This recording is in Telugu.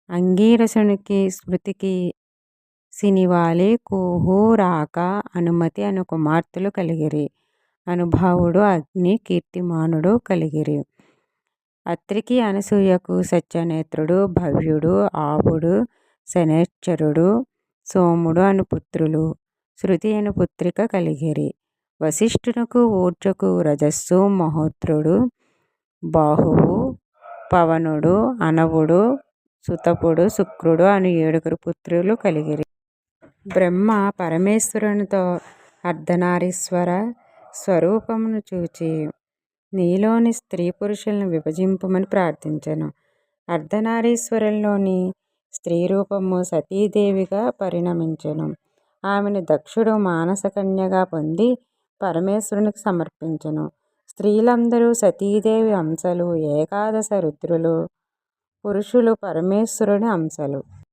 అంగీరసునికి స్మృతికి సినివాలి కూహు రాక అనుమతి అను కుమార్తెలు కలిగిరి. అనుభావుడు అగ్ని కీర్తిమానుడు కలిగిరి. అత్రికి అనసూయకు సత్యనేత్రుడు భవ్యుడు ఆవుడు శనేశ్చరుడు సోముడు అను పుత్రులు శృతి అను పుత్రిక కలిగిరి. వశిష్ఠునకు ఊర్జకు రజస్సు మహోత్రుడు బాహువు పవనుడు అనవుడు సుతపుడు శుక్రుడు అను 7 పుత్రులు కలిగిరి. బ్రహ్మ పరమేశ్వరునితో అర్ధనారీశ్వర స్వరూపమును చూచి నీలోని స్త్రీ పురుషులను విభజింపమని ప్రార్థించెను. అర్ధనారీశ్వరుల్లోని స్త్రీ రూపము సతీదేవిగా పరిణమించెను. ఆమెను దక్షుడు మానసకన్యగా పొంది పరమేశ్వరునికి సమర్పించెను. స్త్రీలందరూ సతీదేవి అంశలు. ఏకాదశ రుద్రులు పురుషులు పరమేశ్వరుని అంశలు.